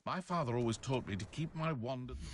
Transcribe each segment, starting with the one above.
My father always taught me to keep my wand at the...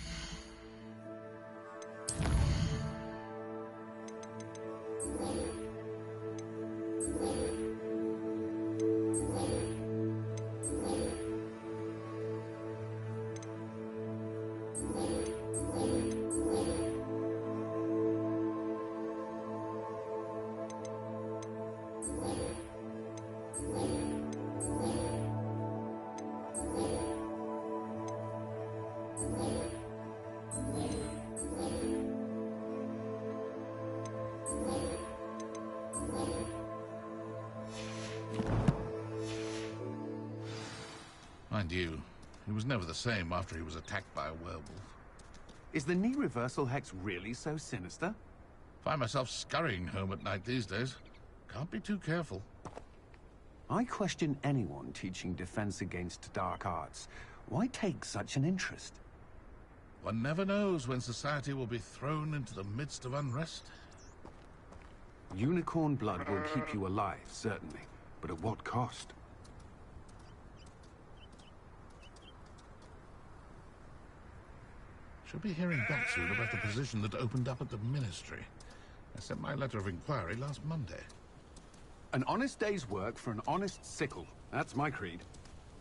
Mind you, he was never the same after he was attacked by a werewolf. Is the knee reversal hex really so sinister? Find myself scurrying home at night these days. Can't be too careful. I question anyone teaching defense against dark arts. Why take such an interest? One never knows when society will be thrown into the midst of unrest. Unicorn blood will keep you alive, certainly. But at what cost? Should be hearing back soon about the position that opened up at the Ministry. I sent my letter of inquiry last Monday. An honest day's work for an honest sickle. That's my creed.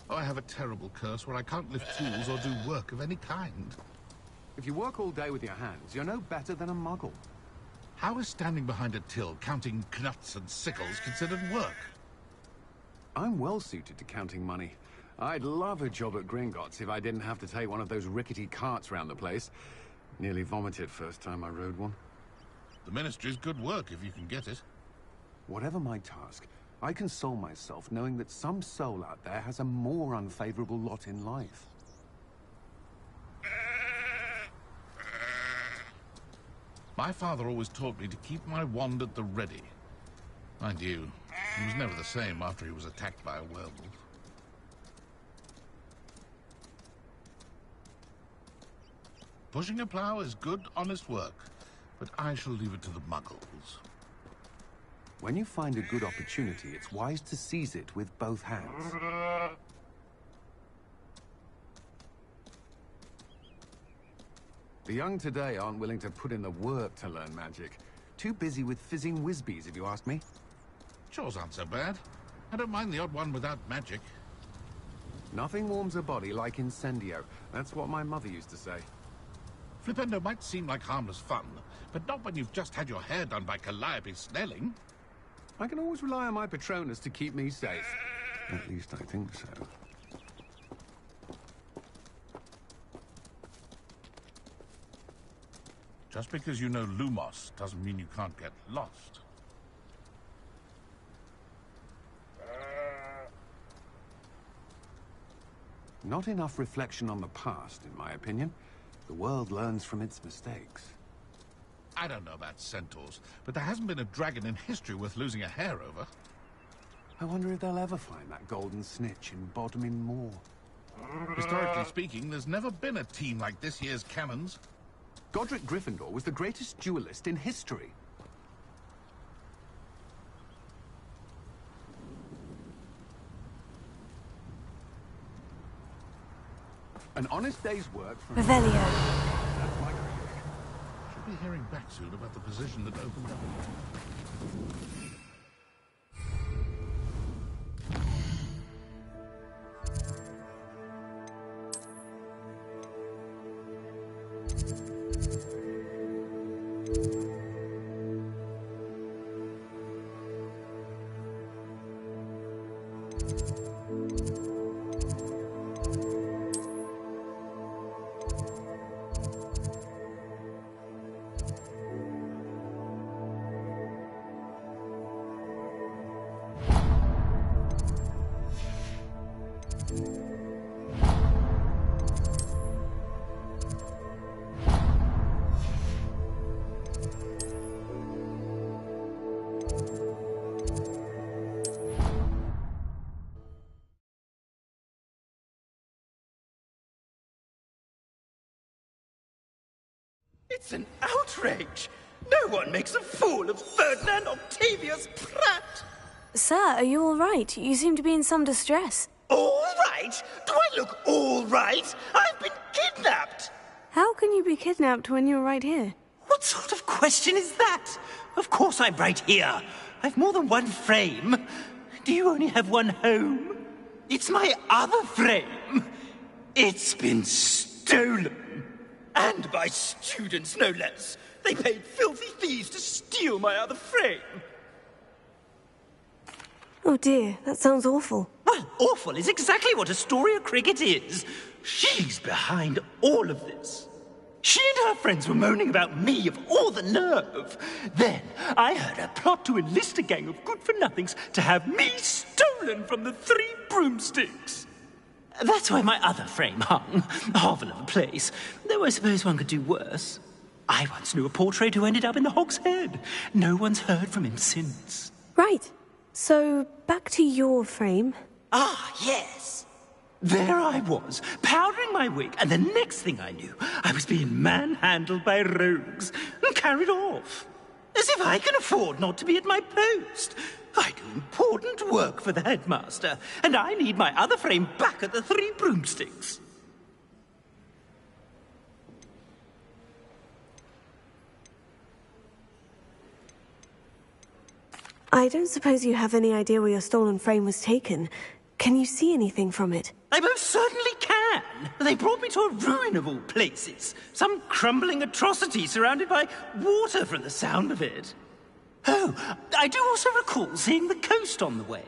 Oh, I have a terrible curse where I can't lift tools or do work of any kind. If you work all day with your hands, you're no better than a muggle. How is standing behind a till, counting knuts and sickles, considered work? I'm well suited to counting money. I'd love a job at Gringotts if I didn't have to take one of those rickety carts round the place. Nearly vomited first time I rode one. The Ministry's good work if you can get it. Whatever my task, I console myself knowing that some soul out there has a more unfavorable lot in life. My father always taught me to keep my wand at the ready. Mind you, he was never the same after he was attacked by a werewolf. Pushing a plough is good, honest work, but I shall leave it to the muggles. When you find a good opportunity, it's wise to seize it with both hands. The young today aren't willing to put in the work to learn magic. Too busy with fizzing whizbees, if you ask me. Chores aren't so bad. I don't mind the odd one without magic. Nothing warms a body like incendio. That's what my mother used to say. Flipendo might seem like harmless fun, but not when you've just had your hair done by Calliope Snelling. I can always rely on my Patronus to keep me safe. At least I think so. Just because you know Lumos doesn't mean you can't get lost. Not enough reflection on the past, in my opinion. The world learns from its mistakes. I don't know about centaurs, but there hasn't been a dragon in history worth losing a hair over. I wonder if they'll ever find that golden snitch in Bodmin Moor. Historically speaking, there's never been a team like this year's Cannons. Godric Gryffindor was the greatest duelist in history. An honest day's work for... Revelio. That's my creed. Should be hearing back soon about the position that opened up. It's an outrage! No one makes a fool of Ferdinand Octavius Pratt! Sir, are you all right? You seem to be in some distress. All right? Do I look all right? I've been kidnapped! How can you be kidnapped when you're right here? What sort of question is that? Of course I'm right here. I've more than one frame. Do you only have one home? It's my other frame. It's been stolen. And by students, no less. They paid filthy thieves to steal my other frame. Oh dear, that sounds awful. Well, awful is exactly what Astoria Cricket is. She's behind all of this. She and her friends were moaning about me, of all the nerve. Then I heard her plot to enlist a gang of good-for-nothings to have me stolen from the Three Broomsticks. That's where my other frame hung. A hovel of a place. Though I suppose one could do worse. I once knew a portrait who ended up in the Hog's Head. No one's heard from him since. Right. So, back to your frame. Ah, yes. There I was, powdering my wig, and the next thing I knew, I was being manhandled by rogues and carried off. As if I can afford not to be at my post. I do important work for the headmaster, and I need my other frame back at the Three Broomsticks. I don't suppose you have any idea where your stolen frame was taken. Can you see anything from it? I most certainly can. They brought me to a ruin of all places. Some crumbling atrocity surrounded by water from the sound of it. Oh, I do also recall seeing the coast on the way.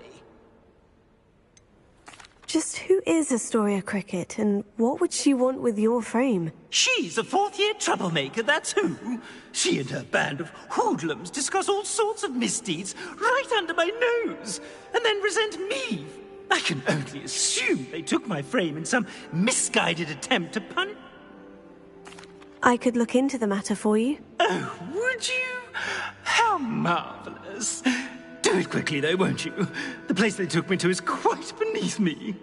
Just who is Astoria Cricket, and what would she want with your frame? She's a fourth-year troublemaker, that's who. She and her band of hoodlums discuss all sorts of misdeeds right under my nose, and then resent me. I can only assume they took my frame in some misguided attempt to punish... I could look into the matter for you. Oh, would you? How marvelous. Do it quickly, though, won't you? The place they took me to is quite beneath me.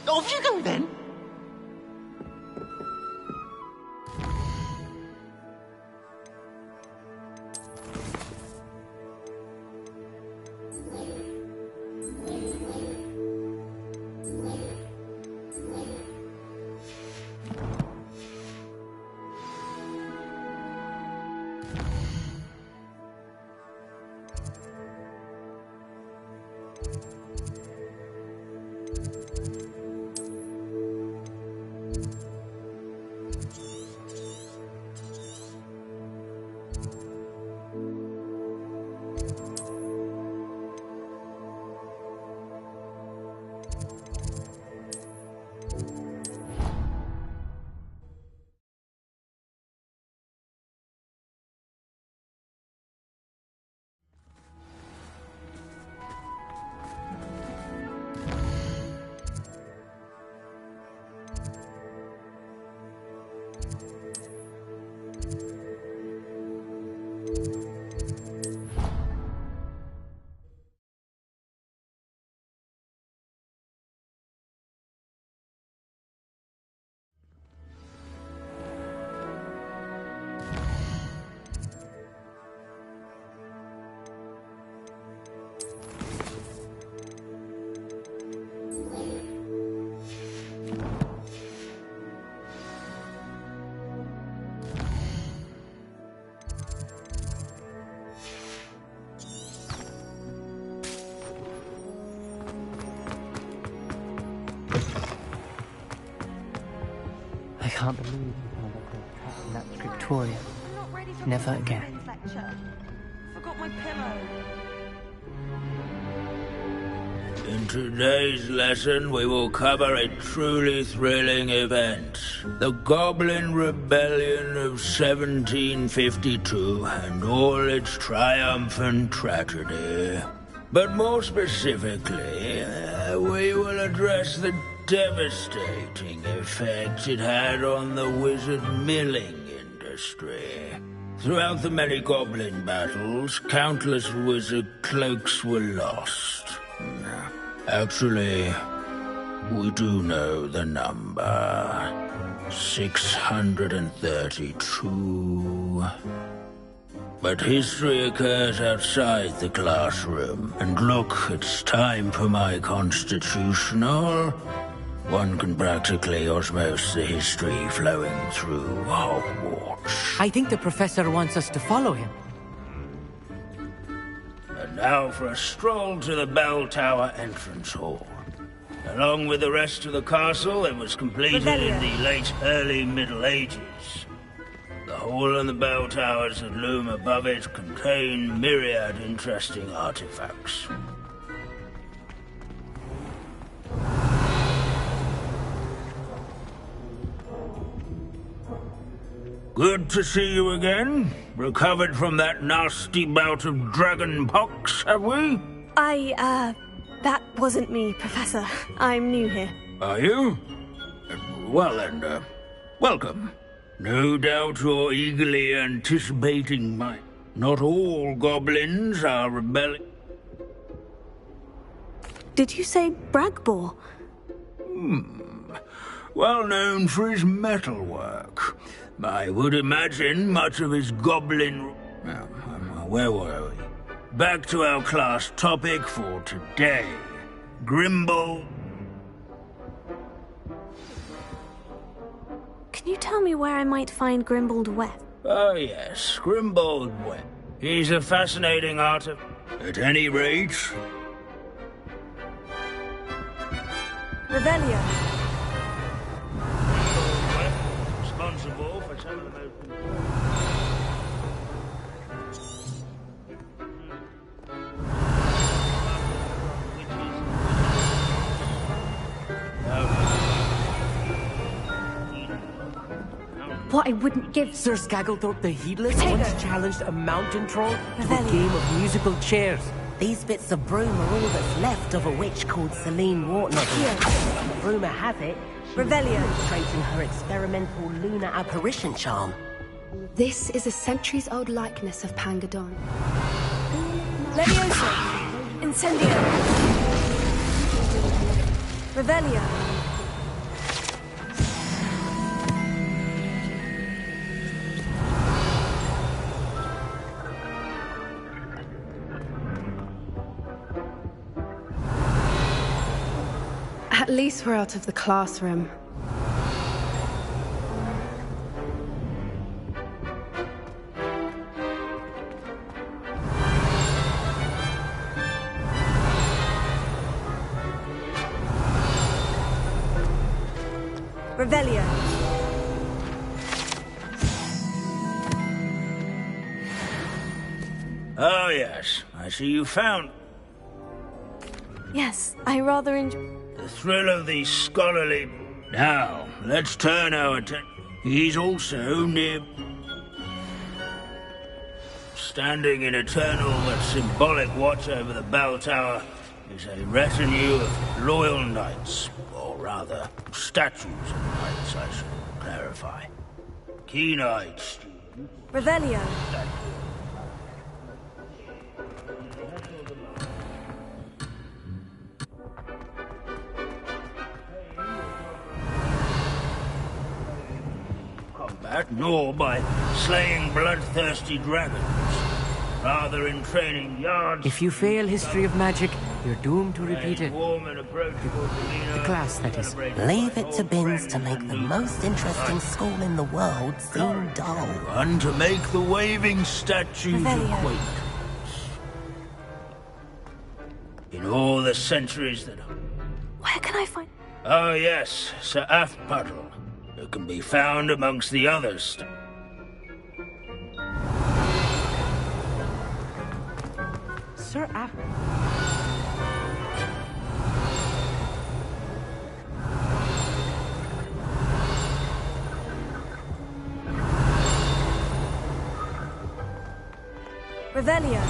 Off you go, then. I can't believe you found that girl trapped in that Victoria. Never again. Forgot my pillow. In today's lesson, we will cover a truly thrilling event. The Goblin Rebellion of 1752 and all its triumphant tragedy. But more specifically, we will address the devastating effects it had on the wizard milling industry. Throughout the many goblin battles, countless wizard cloaks were lost. Actually, we do know the number. 632. But history occurs outside the classroom. And look, it's time for my constitutional. One can practically osmose the history flowing through Hogwarts. I think the professor wants us to follow him. And now for a stroll to the Bell Tower entrance hall. Along with the rest of the castle, it was completed in the late early Middle Ages. The hall and the bell towers that loom above it contain myriad interesting artifacts. Good to see you again. Recovered from that nasty bout of dragon pox, have we? That wasn't me, Professor. I'm new here. Are you? Well then, welcome. No doubt you're eagerly anticipating my... Not all goblins are rebelling. Did you say Bragbor? Well known for his metalwork. I would imagine much of his goblin... where were we? Back to our class topic for today. Grimble... Can you tell me where I might find Grimbold Webb? Oh yes, Grimbold Webb. He's a fascinating artist. At any rate... Revelio. Responsible for some of the most... What I wouldn't give... Sir Skagglethorpe the Heedless Potato. once challenged a mountain troll to a Revelio. game of musical chairs. These bits of broom are all that's left of a witch called Celine Wartnottle. Rumour has it, she was Revelio. demonstrating her experimental lunar apparition charm. This is a centuries-old likeness of Pangadon. Leviosa. Incendio. Revelio. At least we're out of the classroom. Revelio. Oh yes, I see you found... Yes, I rather enjoy... The thrill of the scholarly... Now, let's turn our attention. He's also near... Standing in eternal but symbolic watch over the bell tower is a retinue of loyal knights, or rather, statues of knights, I should clarify. Key knights. Revelio. Combat, nor by slaying bloodthirsty dragons. Rather in training yards... If you fail history of magic, you're doomed to repeat it. Warm and approachable demeanor, The class, that is. Leave it to Binns to make the most interesting school in the world seem dull. One to make the waving statues Revelio. acquaintance. In all the centuries that... Where can I find... Oh yes, Sir Afpuddle. It can be found amongst the others. Sir Af... Revelio.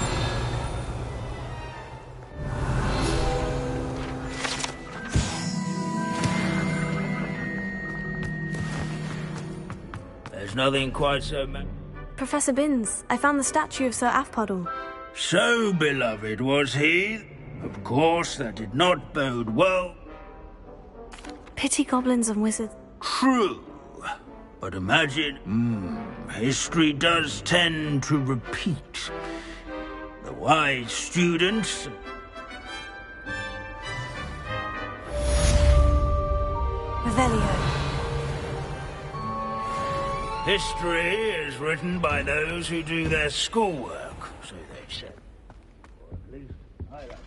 There's nothing quite so... Professor Binns, I found the statue of Sir Afpuddle. So beloved was he. Of course, that did not bode well. Pity goblins and wizards. True. But imagine... history does tend to repeat. The wise students... Revelio. History is written by those who do their schoolwork, so they said. Or at least I like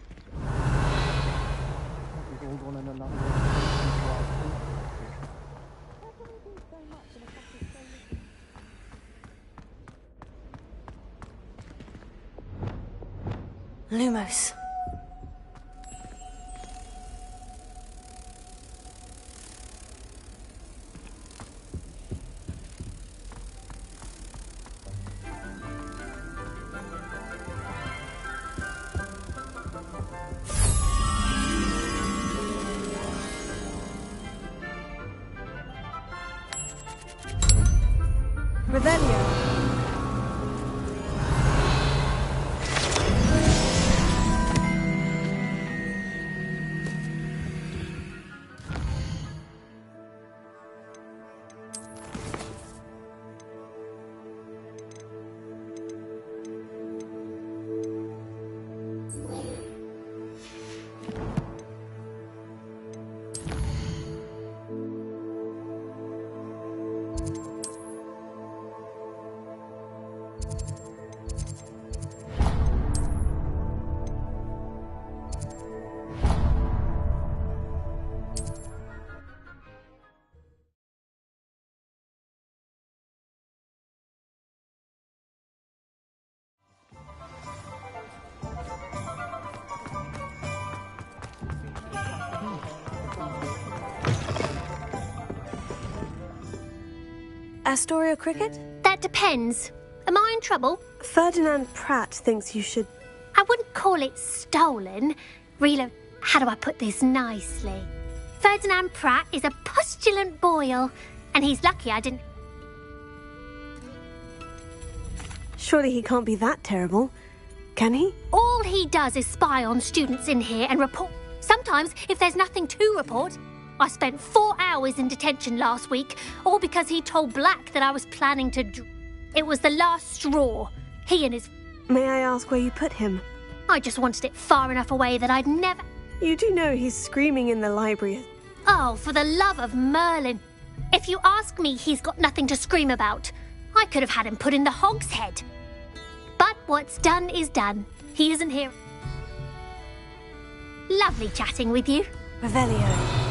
Lumos. Revelio. Astoria Cricket? That depends. Am I in trouble? Ferdinand Pratt thinks you should... I wouldn't call it stolen. Relo, how do I put this nicely? Ferdinand Pratt is a postulant boil, and he's lucky I didn't... Surely he can't be that terrible, can he? All he does is spy on students in here and report. Sometimes, if there's nothing to report... I spent 4 hours in detention last week, all because he told Black that I was planning to... It was the last straw. He and his... May I ask where you put him? I just wanted it far enough away that I'd never... You do know he's screaming in the library. Oh, for the love of Merlin. If you ask me, he's got nothing to scream about. I could have had him put in the hogshead. But what's done is done. He isn't here. Lovely chatting with you. Revelio.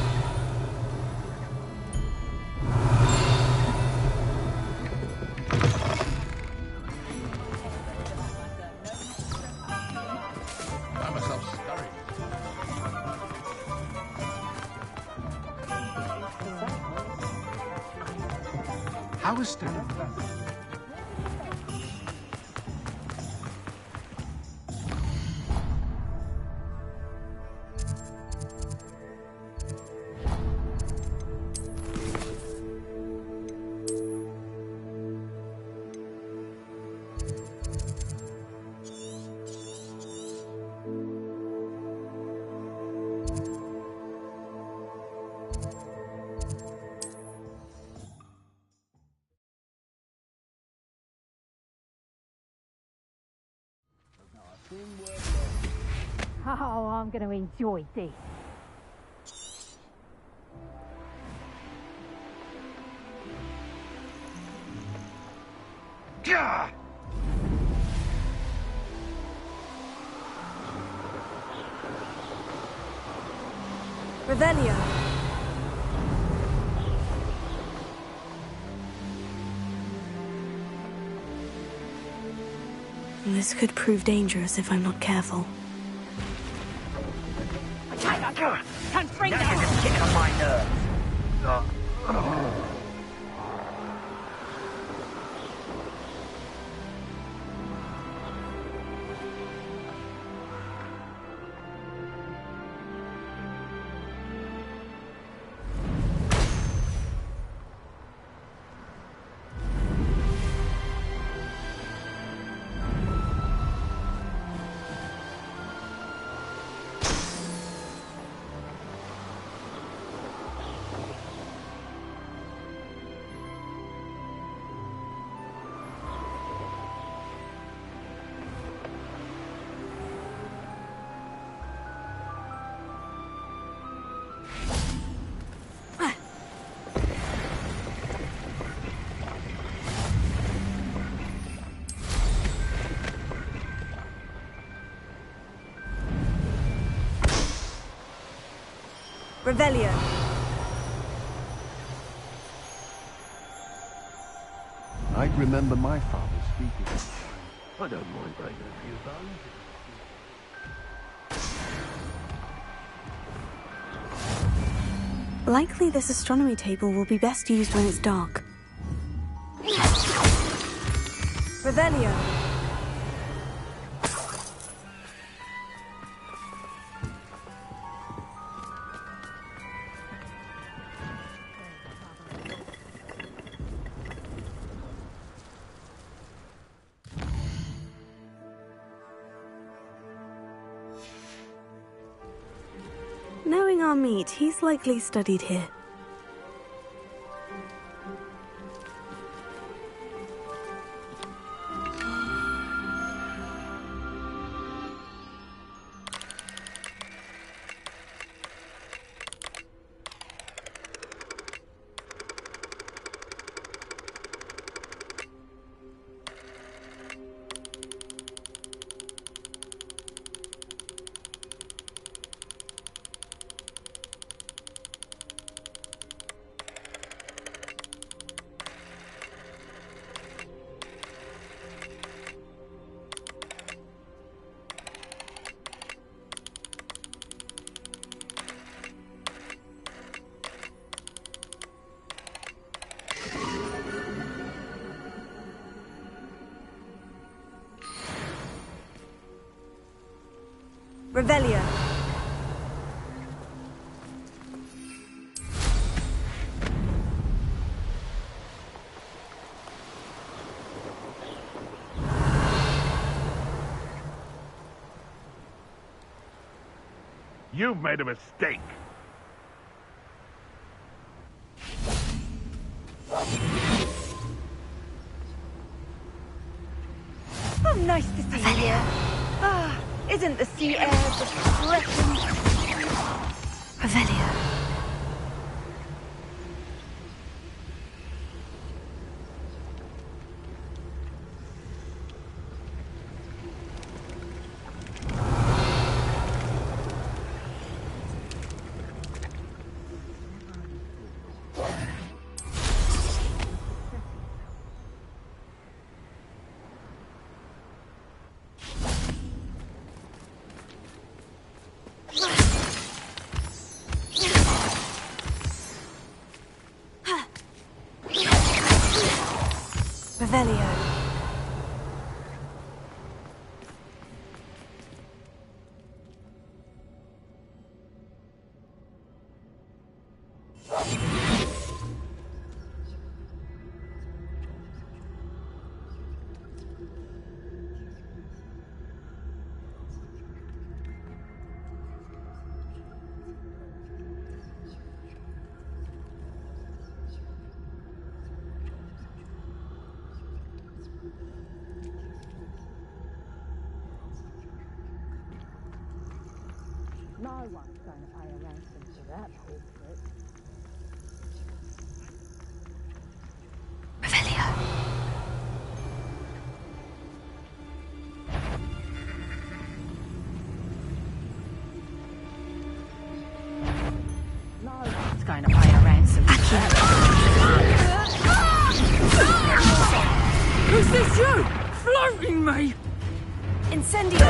How is Stu? Oh, I'm going to enjoy this. Gah! Revelio. This could prove dangerous if I'm not careful. Can't bring that! Just getting on my nerves. Revelio. I remember my father speaking. I don't mind breaking a few bones. Likely this astronomy table will be best used when it's dark. Revelio. Knowing our meat, he's likely studied here. Revelio. You've made a mistake. Oh, nice to see you. Ah, isn't the sea air just refreshing? Revelio. Revelio. No one's going to pay a ransom for that portrait. Revelio. No one's going to pay a ransom for that. Who's this you? Floating me! Incendio!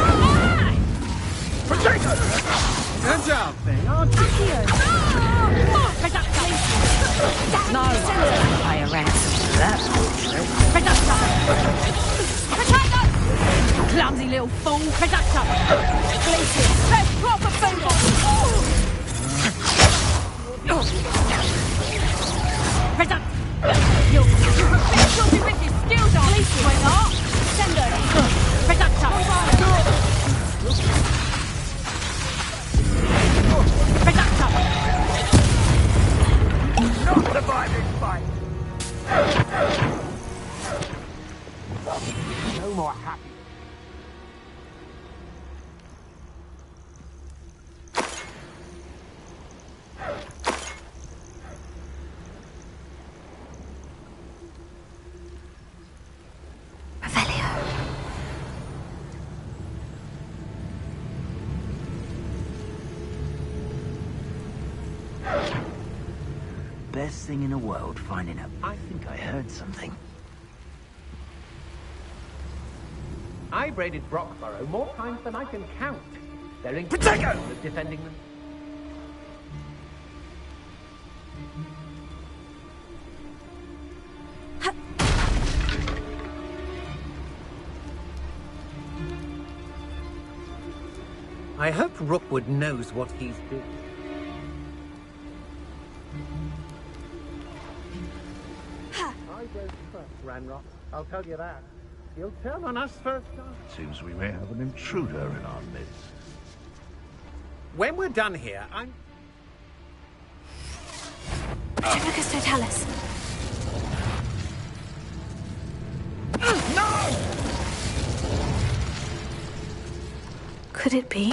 Potato! Turns out thing, aren't you? No one's going to pay a ransom for that portrait. Potato! Clumsy little fool. Potato! Let's proper food! Potato! You filthy with your skills on, sweetheart. Send her! Potato! Potato! Not surviving fight. No more happy. Revelio. best thing in the world, finding out. I think I heard something. I've raided Brockborough more times than I can count. They're incapable of defending them. I hope Rookwood knows what he's doing. I don't trust Ranrock, I'll tell you that. He'll turn on us first time. Seems we may have an intruder in our midst. When we're done here, I'm... Typhicus Totalis. No! Could it be?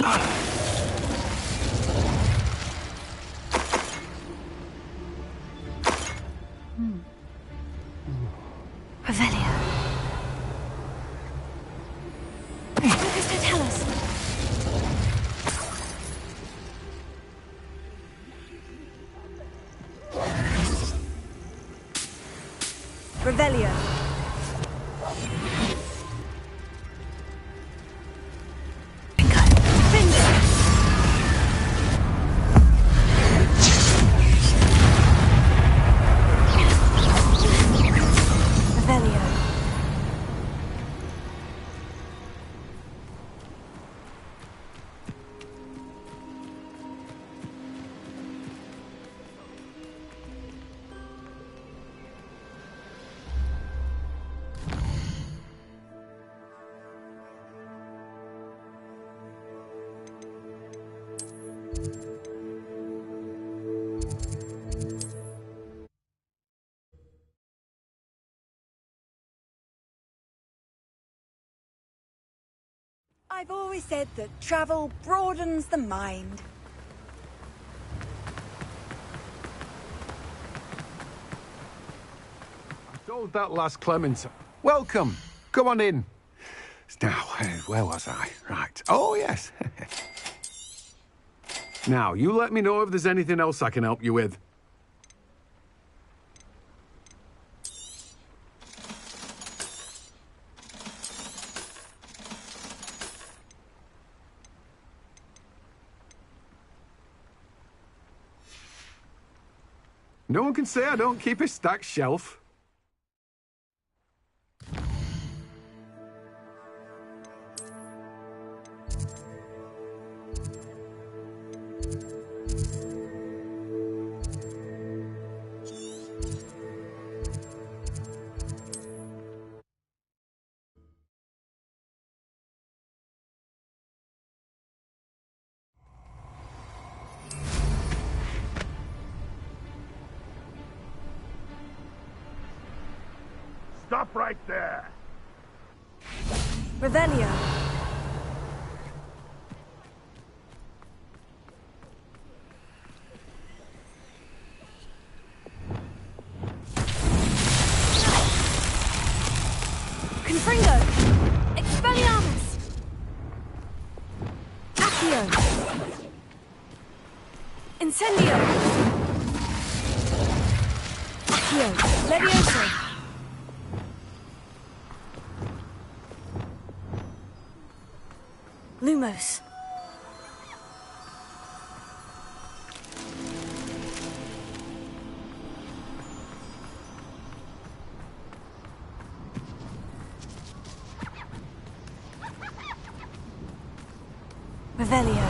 Revelio. Typhicus Totalis. Revelio. I've always said that travel broadens the mind. I sold that last Clemens. Welcome. Come on in. Now, where was I? Right. Oh, yes. Now, you let me know if there's anything else I can help you with. No one can say I don't keep a stacked shelf. Stop right there! Revelio. Confringo. Expelliarmus. Accio. Incendio. Accio. Levioso. Lumos. Revelio.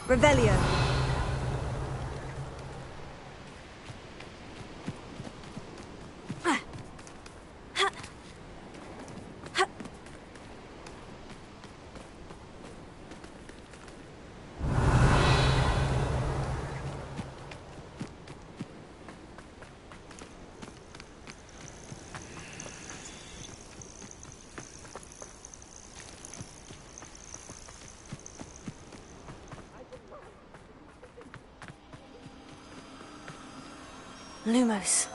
Revelio. Lumos.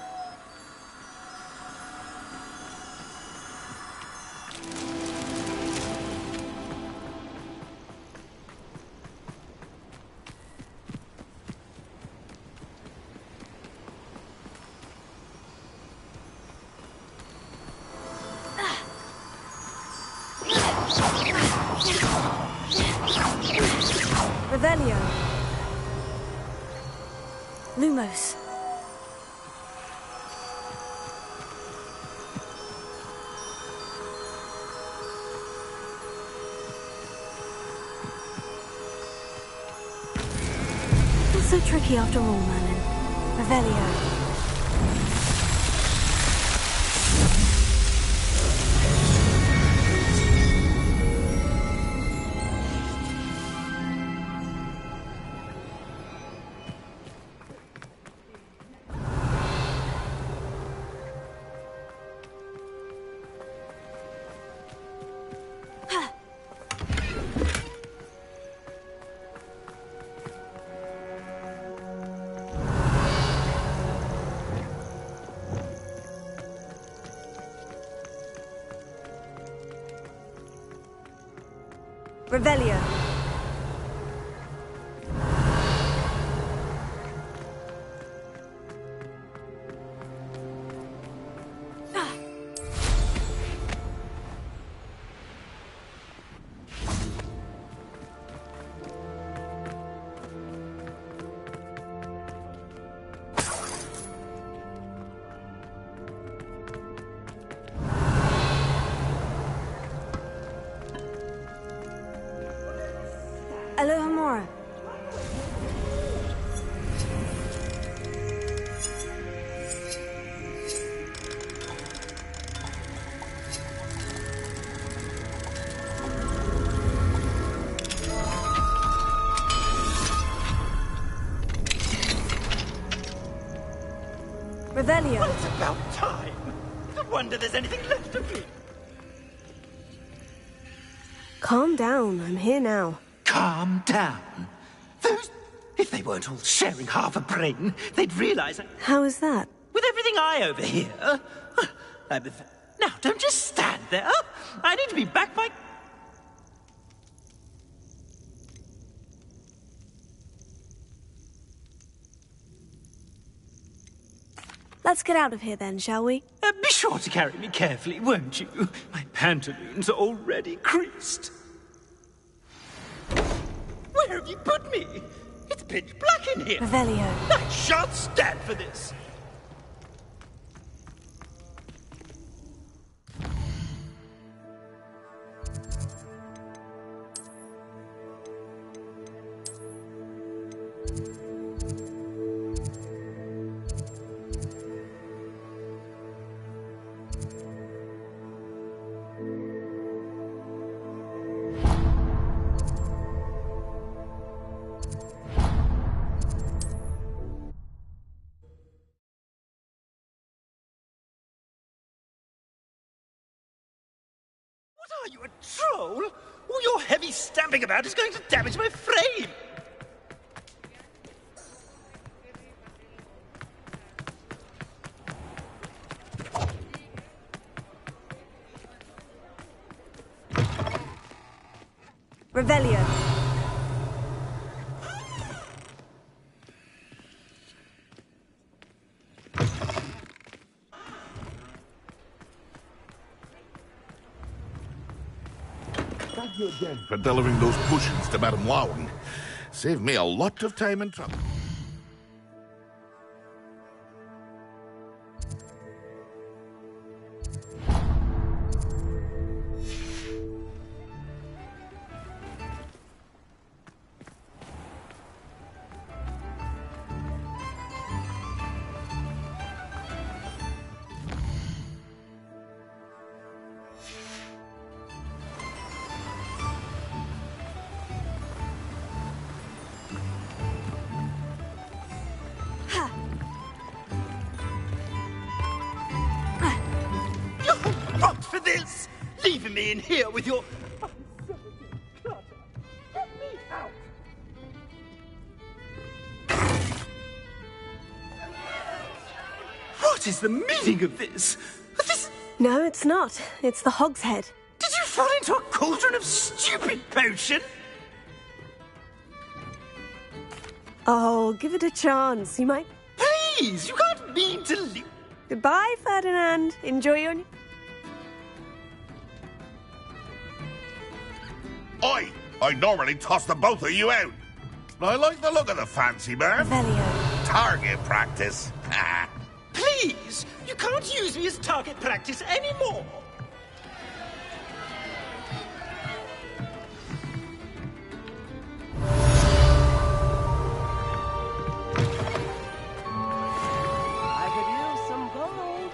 Revelio. Lumos. Not so tricky after all, Merlin. Revelio. Revelio. Alohomora. Revelio. Well, it's about time. No wonder there's anything left of me. Calm down. I'm here now. Calm down. Those... If they weren't all sharing half a brain, they'd realize... How is that? With everything I overhear... Now, don't just stand there. I need to be back by... Let's get out of here then, shall we? Be sure to carry me carefully, won't you? My pantaloons are already creased. Where have you put me? It's pitch black in here. Revelio. I shan't stand for this. What are you, a troll? All your heavy stamping about is going to damage my frame. Revelio. Thank you again for delivering those potions to Madame Lowen. Saved me a lot of time and trouble. For this, leaving me in here with your... Get me out! What is the meaning of this? No, it's not. It's the Hog's Head. Did you fall into a cauldron of stupid potion? Oh, give it a chance. You might... Please, you can't mean to leave. Goodbye, Ferdinand. Enjoy your... I normally toss the both of you out. I like the look of the fancy man. Revelio. Target practice. Please, you can't use me as target practice anymore. I could use some gold.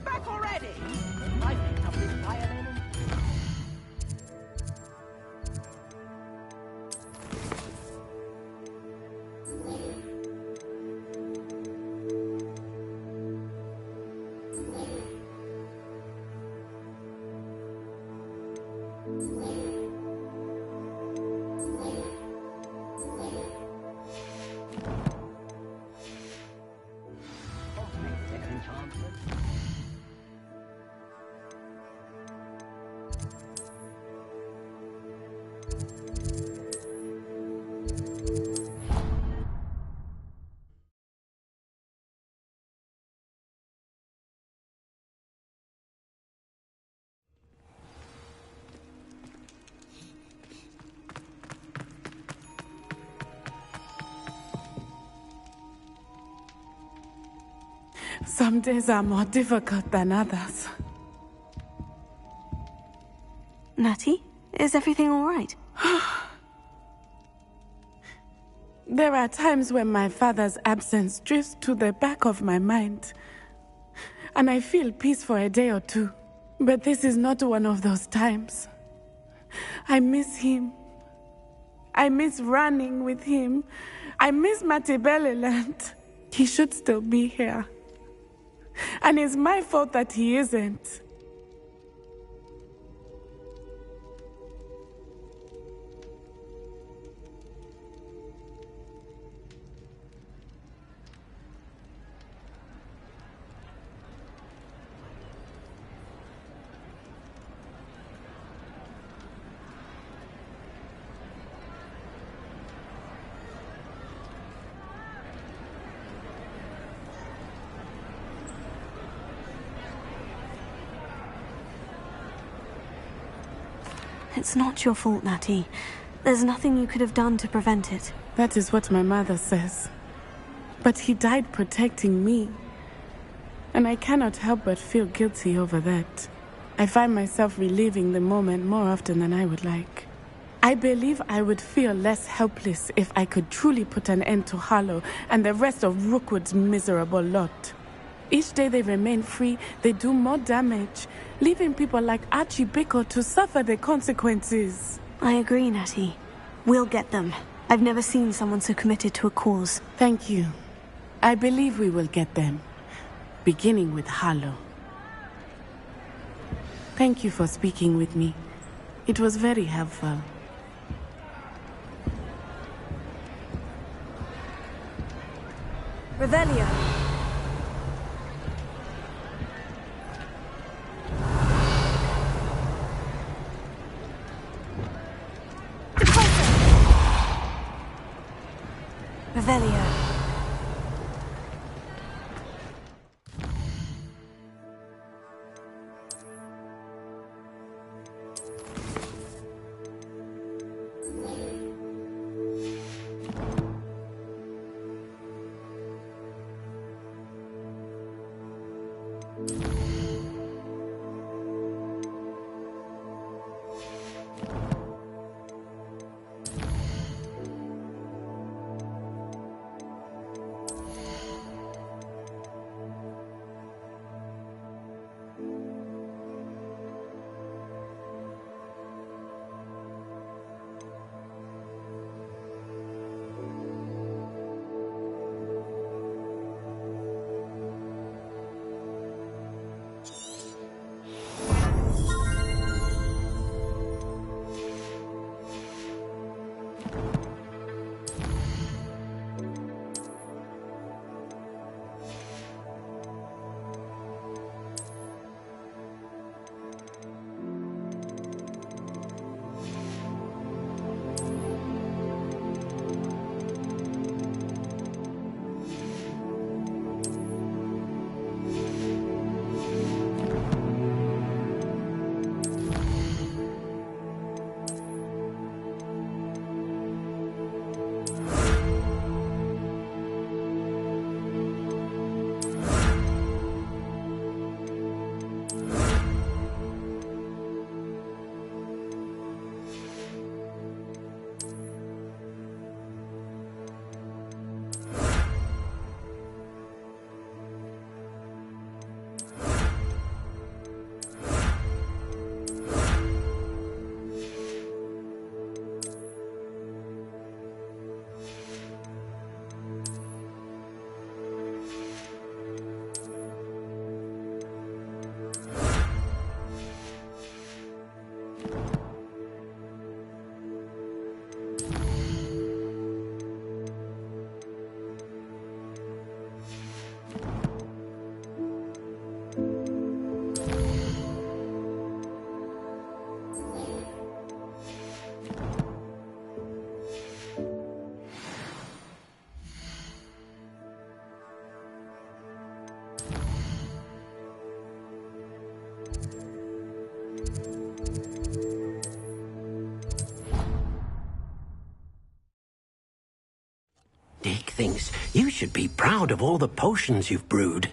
Back already! I picked up this violin and... Some days are more difficult than others. Natty, is everything all right? There are times when my father's absence drifts to the back of my mind, and I feel peace for a day or two. But this is not one of those times. I miss him. I miss running with him. I miss Matabeleland. He should still be here. And it's my fault that he isn't. It's not your fault, Natty. There's nothing you could have done to prevent it. That is what my mother says. But he died protecting me. And I cannot help but feel guilty over that. I find myself reliving the moment more often than I would like. I believe I would feel less helpless if I could truly put an end to Harlow and the rest of Rookwood's miserable lot. Each day they remain free, they do more damage, leaving people like Archie Bickle to suffer the consequences. I agree, Natty. We'll get them. I've never seen someone so committed to a cause. Thank you. I believe we will get them. Beginning with Harlow. Thank you for speaking with me. It was very helpful. Revelio. Revelio. thinks you should be proud of all the potions you've brewed.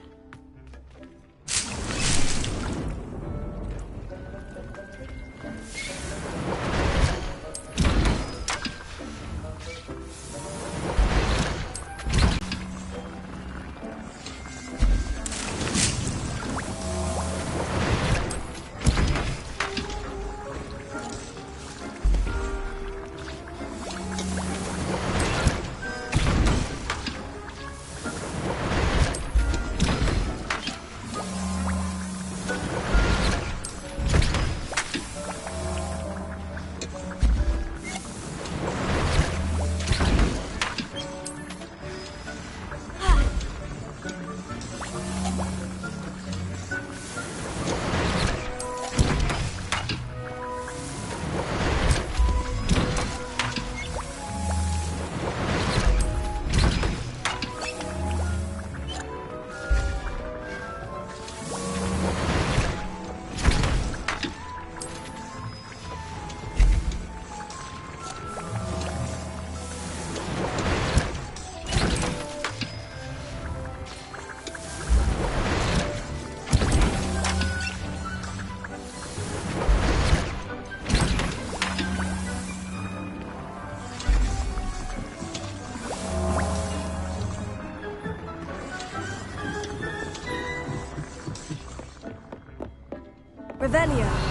Revelio.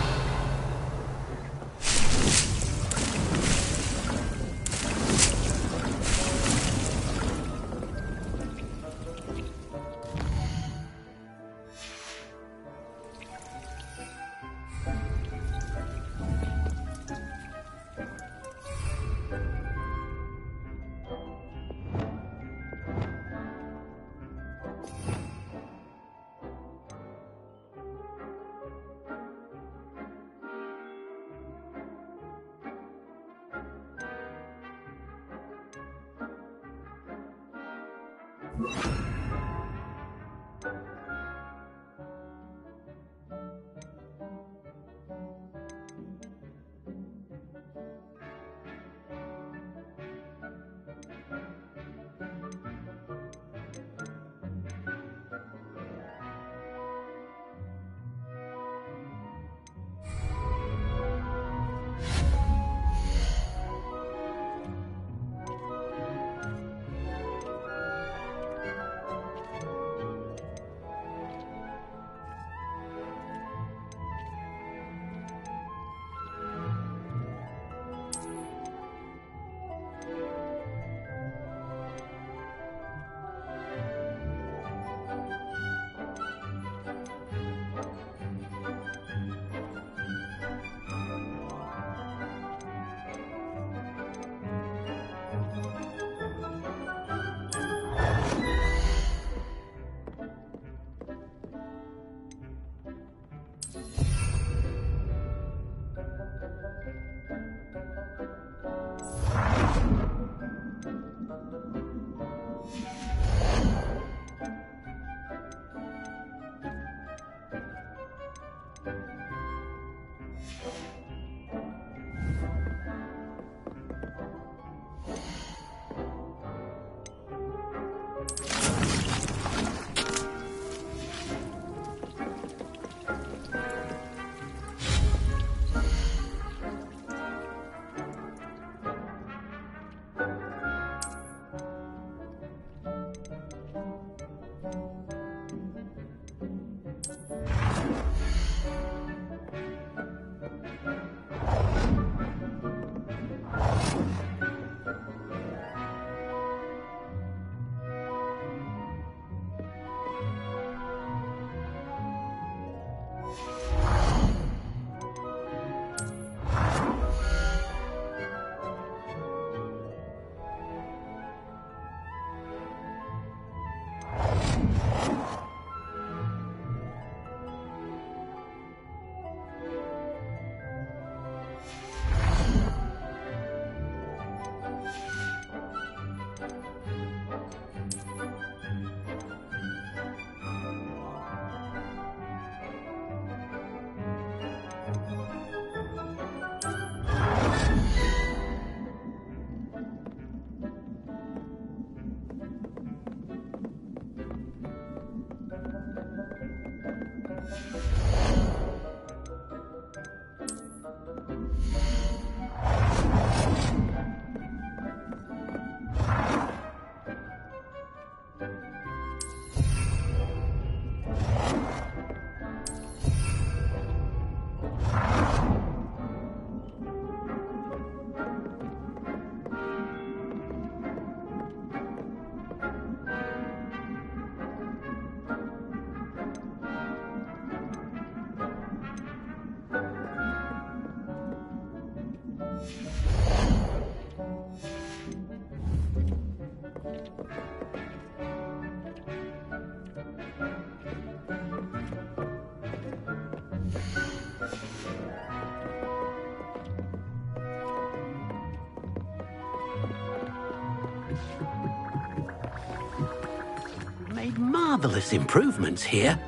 Made marvelous improvements here.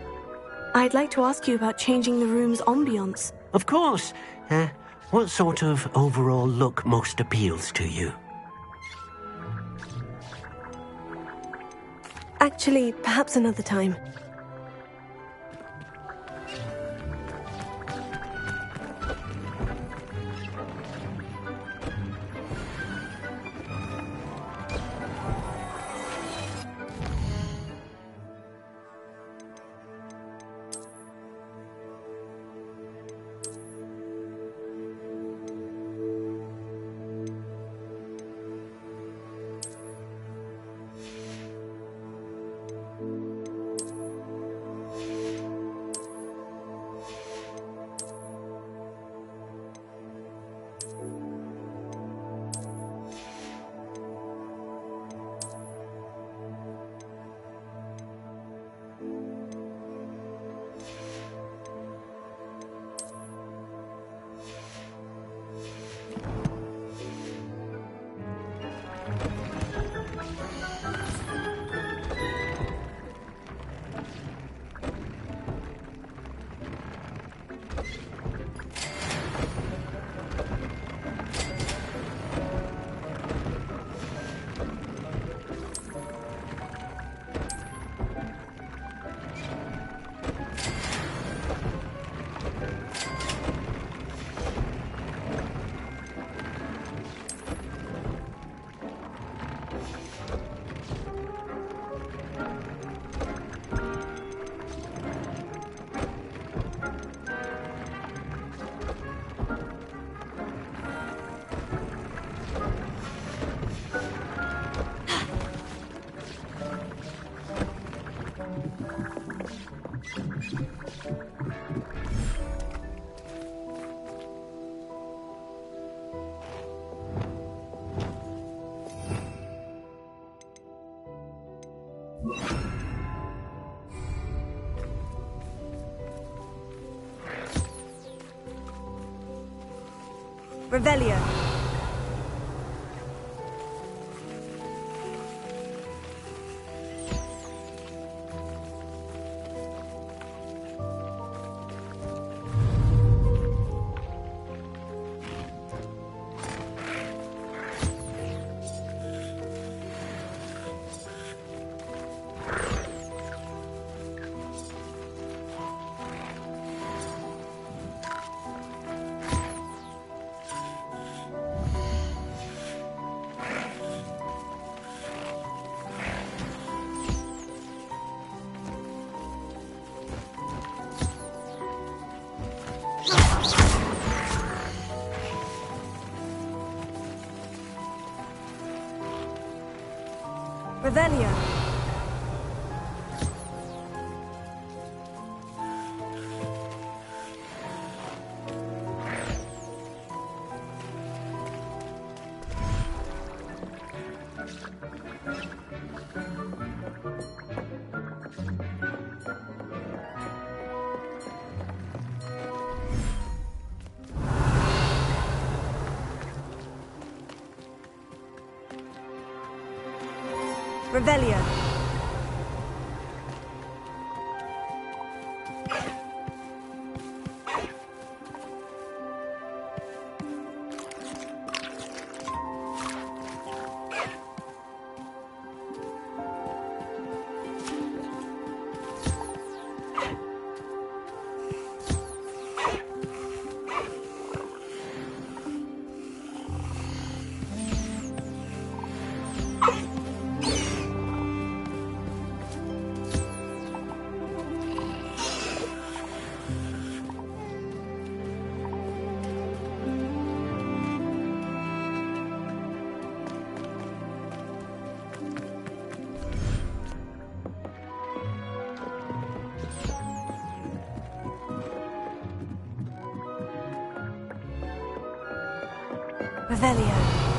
I'd like to ask you about changing the room's ambience. Of course. What sort of overall look most appeals to you? Actually, perhaps another time. Revelio. Revelio. Revelio. Revelio.